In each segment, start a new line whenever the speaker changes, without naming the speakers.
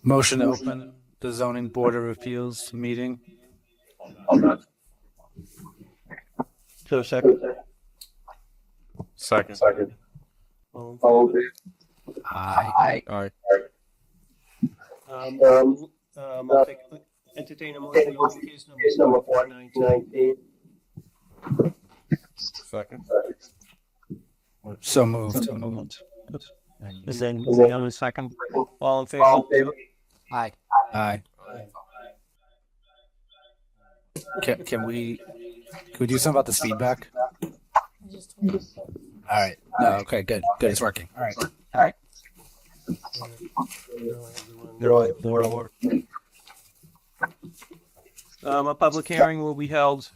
Motion to open the zoning board of appeals meeting.
So second.
Second.
All in favor?
Aye.
Aye.
I'll entertain a motion to open case number 419.
Second.
So moved.
And then on the second. All in favor?
Aye. Can we do something about this feedback? All right. No. Okay. Good. It's working. All right.
A public hearing will be held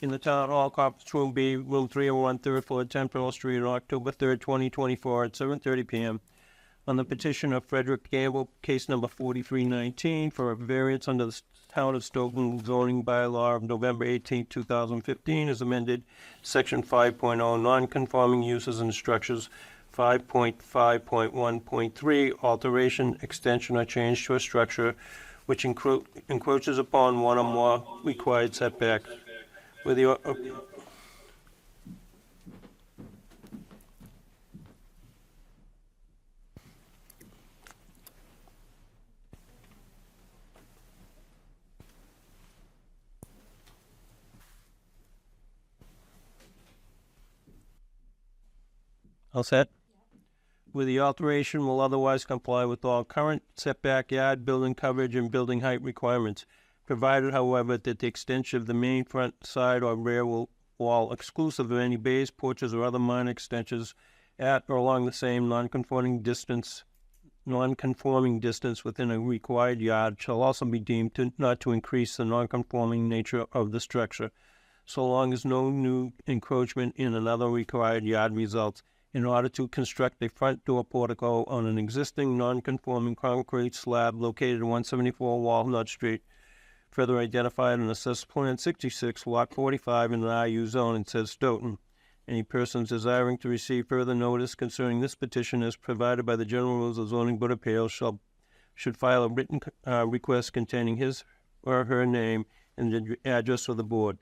in the Town Hall Conference Room B, Room 301, third floor, 10 Pearl Street, on October 3rd, 2024, at 7:30 p.m. on the petition of Frederick Gamble, case number 4319, for a variance under the Town of Stoughton zoning bylaw of November 18, 2015, as amended, Section 5.0, non-conforming uses and structures, 5.5.1.3, alteration, extension, or change to a structure which encroaches upon one or more required setbacks. With the all set? With the alteration will otherwise comply with all current setback, yard, building coverage, and building height requirements, provided, however, that the extension of the main front, side, or rear wall, exclusive of any bays, porches, or other minor extensions at or along the same non-conforming distance within a required yard, shall also be deemed not to increase the non-conforming nature of the structure, so long as no new encroachment in another required yard results, in order to construct a front door portico on an existing non-conforming concrete slab located at 174 Walnut Street, further identified in Assessment Plan 66, Lot 45 in the RU zone, and says Stoughton. Any persons desiring to receive further notice concerning this petition as provided by the General Rules of Zoning Board of Appeals should file a written request containing his or her name and the address of the board.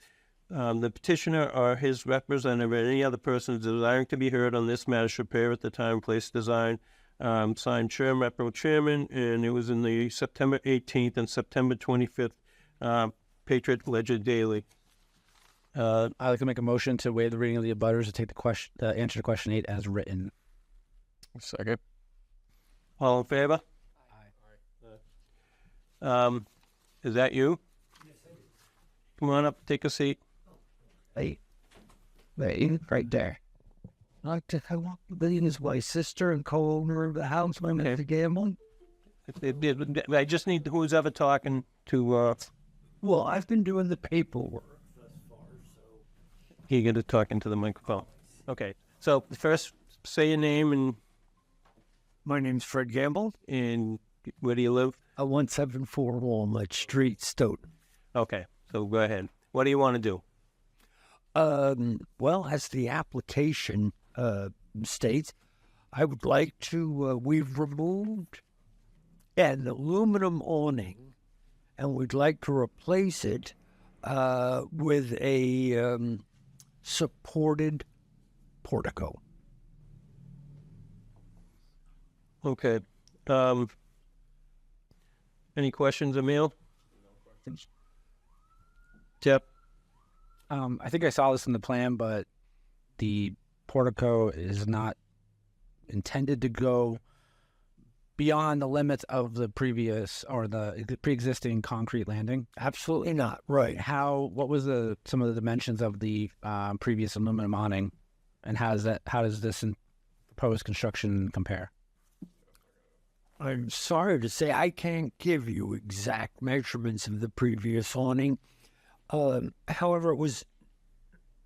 The petitioner or his representative or any other person desiring to be heard on this matter should appear at the time, place, design, signed Chairman, Rep. Pro Chairman, and it was in the September 18th and September 25th Patriot Ledger Daily.
I'd like to make a motion to waive the reading of the abutters to take the question, answer to question 8 as written.
Second.
All in favor?
Aye.
Is that you?
Yes, I do.
Come on up, take a seat.
Right there. I want to be his wife's sister and co-owner of the house, my Mr. Gamble.
I just need who's ever talking to.
Well, I've been doing the paperwork thus far, so.
You got to talk into the microphone. Okay. So first, say your name and
My name's Fred Gamble,
where do you live?
174 Walnut Street, Stoughton.
Okay. So go ahead. What do you want to do?
Well, as the application states, I would like to, we've removed an aluminum awning, and we'd like to replace it with a supported portico.
Okay. Any questions, Emil? Tip.
I think I saw this in the plan, but the portico is not intended to go beyond the limits of the previous or the pre-existing concrete landing.
Absolutely not. Right.
What was some of the dimensions of the previous aluminum awning, and how does this proposed construction compare?
I'm sorry to say I can't give you exact measurements of the previous awning. However, it was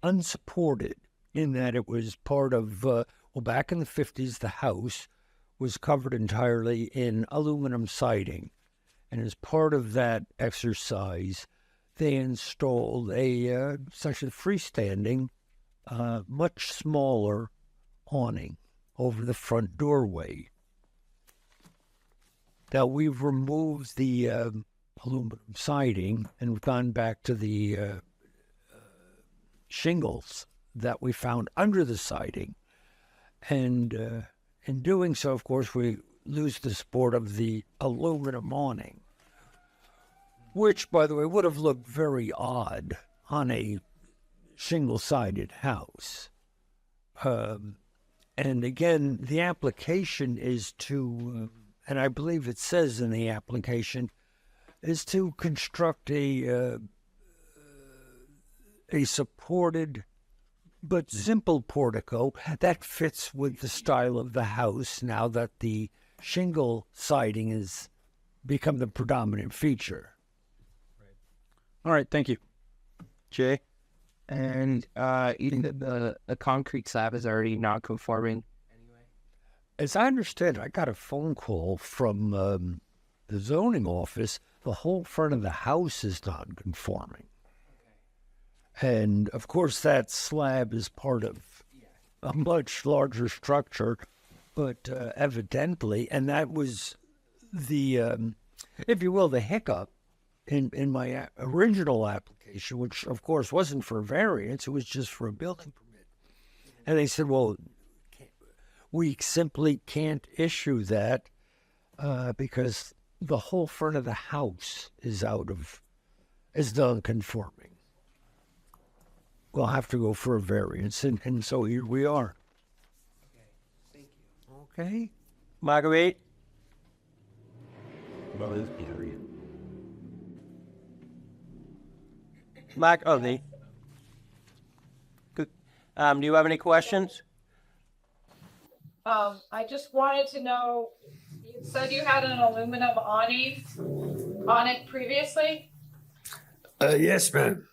unsupported in that it was part of, back in the 50s, the house was covered entirely in aluminum siding. And as part of that exercise, they installed such a freestanding, much smaller awning over the front doorway. Now, we've removed the aluminum siding and gone back to the shingles that we found under the siding. And in doing so, of course, we lose the support of the aluminum awning, which, by the way, would have looked very odd on a shingle-sided house. And again, the application is to, and I believe it says in the application, is to construct a supported but simple portico that fits with the style of the house now that the shingle siding has become the predominant feature.
All right, thank you.
Jay?
And even the concrete slab is already not conforming anyway.
As I understand, I got a phone call from the zoning office. The whole front of the house is non-conforming. And, of course, that slab is part of a much larger structure, but evidently, and that was the, if you will, the hiccup in my original application, which, of course, wasn't for variance. It was just for a building permit. And they said, well, we simply can't issue that because the whole front of the house is non-conforming. We'll have to go for a variance, and so here we are.
Okay, thank you.
Okay?
Marguerite? Mark, oh, the. Good. Do you have any questions?
I just wanted to know, you said you had an aluminum awning on it previously?
Yes, ma'am.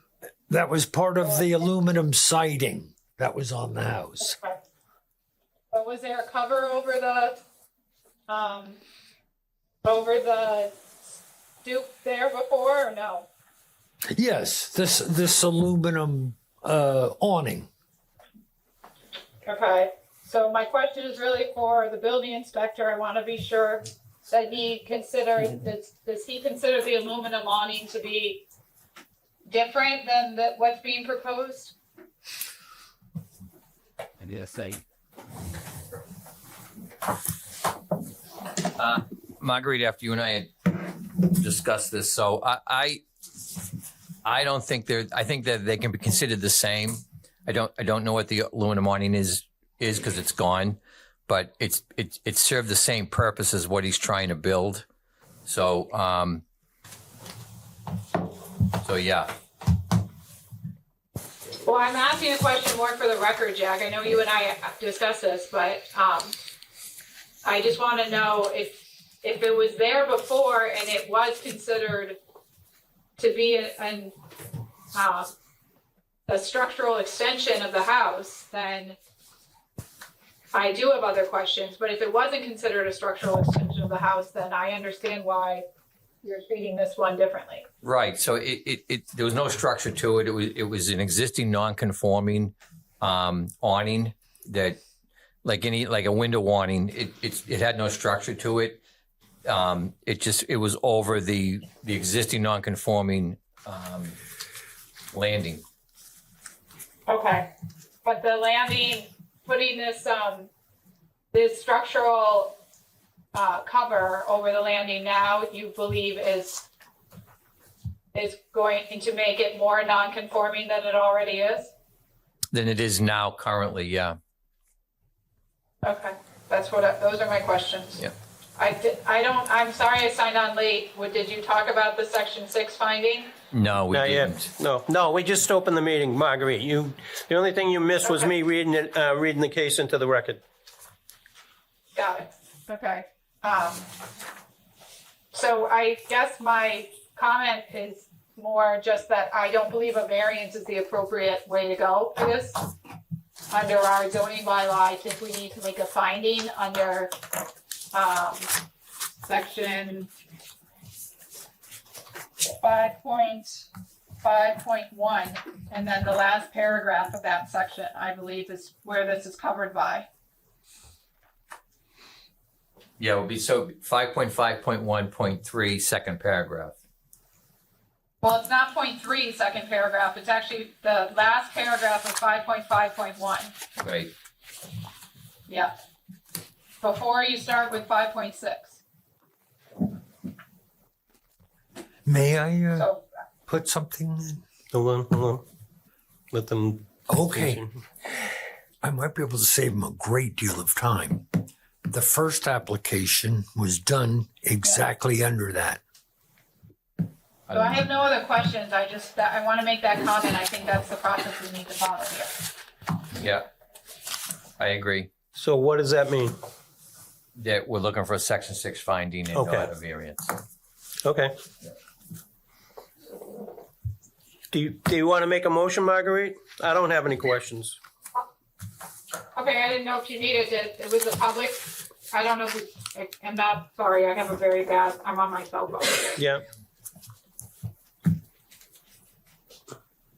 That was part of the aluminum siding that was on the house.
Okay. But was there a cover over the stoop there before, or no?
Yes, this aluminum awning.
Okay, so my question is really for the building inspector. I want to be sure that he considers, does he consider the aluminum awning to be different than what's being proposed?
And yes, say.
Marguerite, after you and I had discussed this, so I don't think I think that they can be considered the same. I don't know what the aluminum awning is because it's gone, but it served the same purpose as what he's trying to build. So yeah.
Well, I'm asking a question more for the record, Jack. I know you and I discussed this, but I just want to know if it was there before and it was considered to be a structural extension of the house, then I do have other questions. But if it wasn't considered a structural extension of the house, then I understand why you're treating this one differently.
Right. So there was no structure to it. It was an existing non-conforming awning that, like a window awning, it had no structure to it. It was over the existing non-conforming landing.
Okay, but the landing, putting this structural cover over the landing now, you believe is going to make it more non-conforming than it already is?
Than it is now currently, yeah.
Okay, those are my questions.
Yeah.
I'm sorry I signed on late. Did you talk about the section 6 finding?
No, we
Not
didn't.
yet. No, we just opened the meeting, Marguerite. The only thing you missed was me reading the case into the record.
Got it. Okay. So I guess my comment is more just that I don't believe a variance is the appropriate way to go for this. Under our zoning bylaw, I think we need to make a finding under section 5.5.1, and then the last paragraph of that section, I believe, is where this is covered by.
Yeah, it would be so 5.5.1.3, second paragraph.
Well, it's not point three, second paragraph. It's actually the last paragraph of 5.5.1.
Right.
Yeah. Before you start with 5.6.
May I
So,
put something in?
Hold on. Let them.
Okay. I might be able to save them a great deal of time. The first application was done exactly under that.
so I have no other questions. I want to make that comment. I think that's the process we need to follow here.
Yeah, I agree.
So what does that mean?
That we're looking for a section 6 finding and
Okay.
not a variance.
Okay. Do you want to make a motion, Marguerite? I don't have any questions.
Okay, I didn't know if you needed it. It was the public. I don't know if I'm not sorry. I have a very bad, I'm on my cell phone.
Yeah.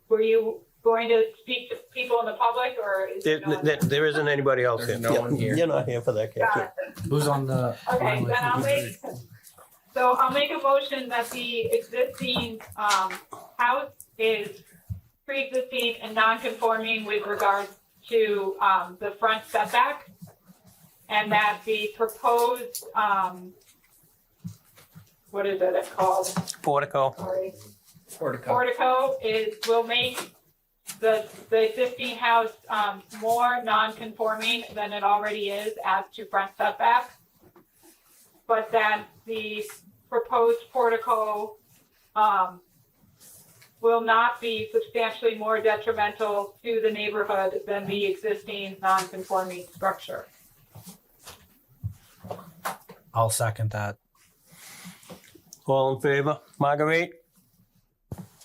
Were you going to speak to people in the public or is it no one there?
There isn't anybody else
There's
here.
no one here.
You're not here for that,
Got
Kathy.
it.
Who's on the?
Okay, then I'll make a motion that the existing, house is pre-existing and non-conforming with regard to, the front setback. And that the proposed, what is it called?
Portico.
Sorry. Portico will make the existing house, more non-conforming than it already is as to front setback. But that the proposed portico, will not be substantially more detrimental to the neighborhood than the existing non-conforming structure.
I'll second that.
All in favor? Marguerite?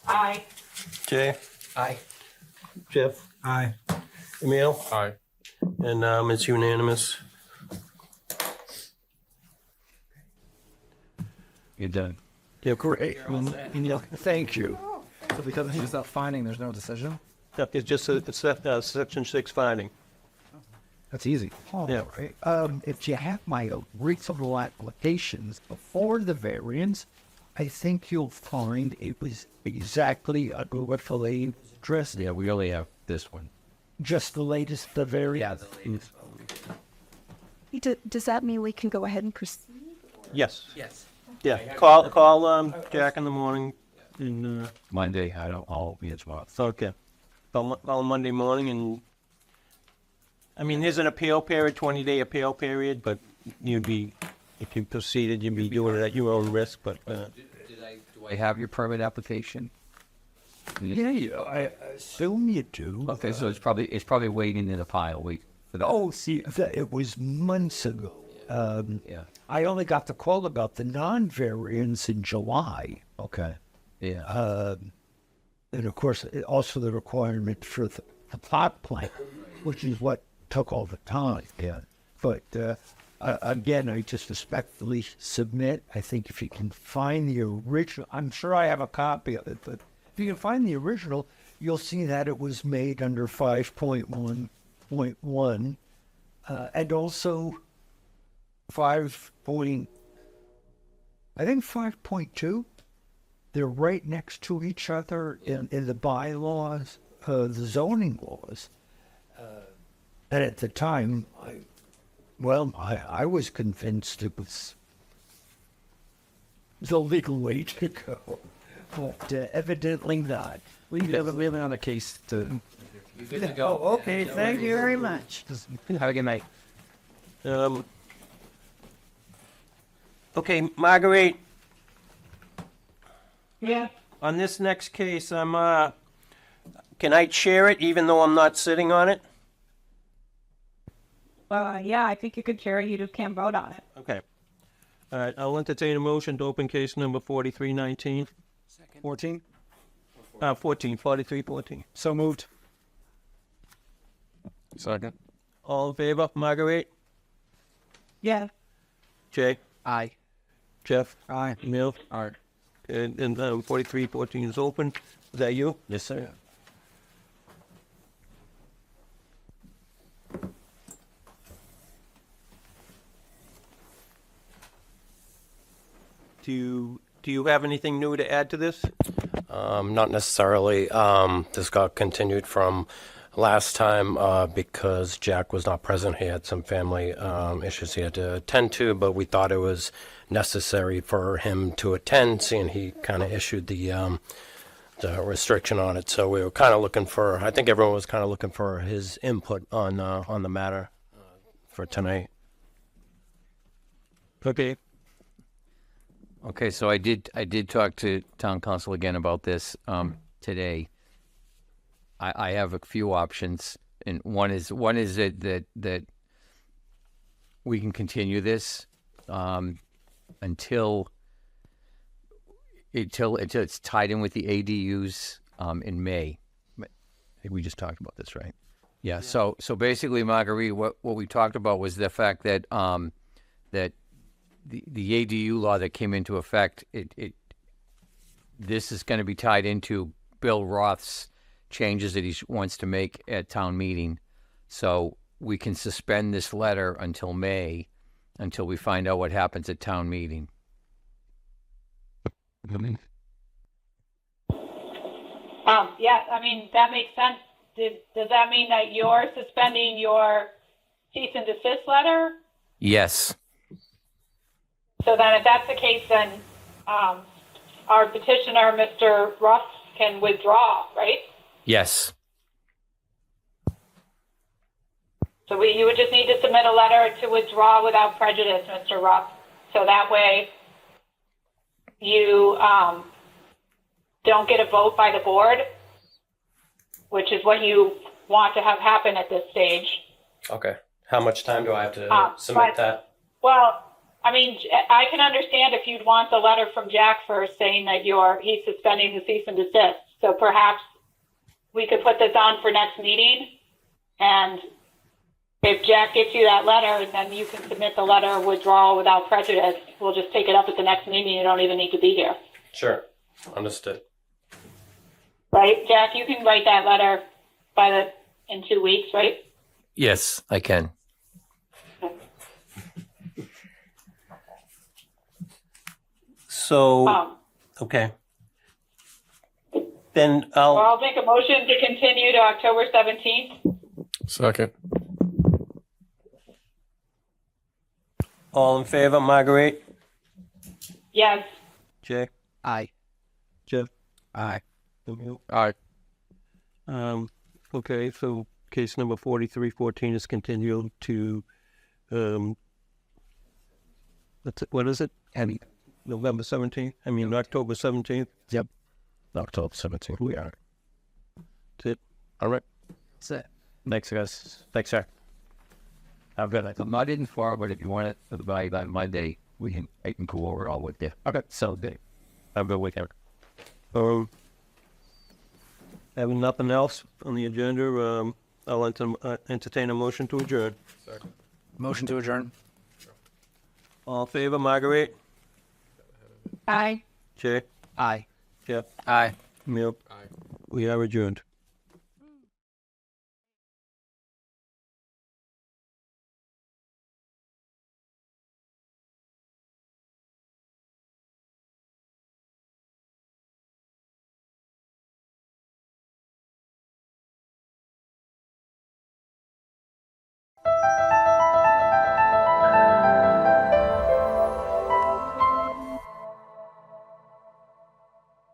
Aye.
Jay?
Aye.
Jeff?
Aye.
Emil?
Aye.
And it's unanimous.
You're done.
Yeah,
Great. Thank you.
So because he's not finding, there's no decision.
It's just a section 6 finding.
That's easy.
All
Yeah.
right. If you have my original applications before the variance, I think you'll find it was exactly under what the lady was addressed.
Yeah, we only have this one.
Just the latest, the variance.
Does that mean we can go ahead and proceed?
Yes.
Yes.
Yeah. Call Jack in the morning. And
Monday, I'll be as well.
okay. Call Monday morning, and I mean, there's an appeal period, 20-day appeal period, but if you proceeded, you'd be doing it at your own risk. But
Do I have your permit application?
Yeah, I assume you do.
Okay, so it's probably waiting in a pile. Wait for the.
Oh, see, it was months ago.
Yeah.
I only got the call about the non-variance in July.
Okay. Yeah.
And of course, also the requirement for the plot plan, which is what took all the time.
Yeah.
But again, I just respectfully submit. I think if you can find the original, I'm sure I have a copy of it, but if you can find the original, you'll see that it was made under 5.1.1 and also 5.2. They're right next to each other in the bylaws, the zoning laws. And at the time, I was convinced it was the legal way to go, but evidently not.
We have another case to.
Good to go.
Oh, okay, thank you very much.
Have a good night.
okay, Marguerite.
Yeah.
On this next case, can I chair it even though I'm not sitting on it?
Yeah, I think you could carry. You just can't vote on it.
Okay. All right, I'll entertain a motion to open case number 4319.
14.
4314.
So moved. Second.
All in favor, Marguerite?
Yeah.
Jay?
Aye.
Jeff?
Aye.
Emil?
Aye.
And 4314 is open. Is that you?
Yes, sir.
do you have anything new to add to this?
Not necessarily. This got continued from last time because Jack was not present. He had some family issues he had to attend to, but we thought it was necessary for him to attend, seeing he kind of issued the restriction on it. So we were kind of looking for, I think everyone was kind of looking for his input on the matter for tonight.
Okay.
Okay, so I did talk to town council again about this today. I have a few options, and one is that we can continue this until it's tied in with the ADUs in May. I think we just talked about this, right? Yeah. So basically, Marguerite, what we talked about was the fact that that the ADU law that came into effect, this is going to be tied into Bill Roth's changes that he wants to make at town meeting. So we can suspend this letter until May, until we find out what happens at town meeting.
Yeah, I mean, that makes sense. Does that mean that you're suspending your cease and desist letter?
Yes.
So then if that's the case, then our petitioner, Mr. Russ, can withdraw, right?
Yes.
So you would just need to submit a letter to withdraw without prejudice, Mr. Russ. So that way you don't get a vote by the board, which is what you want to have happen at this stage.
Okay. How much time do I have to submit that?
Well, I mean, I can understand if you'd want the letter from Jack first saying that he's suspending the cease and desist. So perhaps we could put this on for next meeting, and if Jack gets you that letter, then you can submit the letter of withdrawal without prejudice. We'll just take it up at the next meeting. You don't even need to be here.
Sure. Understood.
Right, Jack? You can write that letter in 2 weeks, right?
Yes, I can.
So, okay. Then
I'll make a motion to continue to October 17th.
Second.
all in favor, Marguerite?
Yes.
Jay?
Aye.
Jeff?
Aye.
Emil?
Aye.
Okay, so case number 4314 is continued to, what is it? November 17th? I mean, October 17th?
Yep.
October 17th. We are.
That's it.
All right.
That's it.
Thanks, guys. Thanks, sir. Have a good night.
I'm not in far, but if you want it by Monday, I can go over it all with you.
Okay.
So good.
Have a good weekend.
Having nothing else on the agenda, I'll entertain a motion to adjourn.
Motion to adjourn.
All in favor, Marguerite?
Aye.
Jay?
Aye.
Jeff?
Aye.
Emil? Aye. We are adjourned.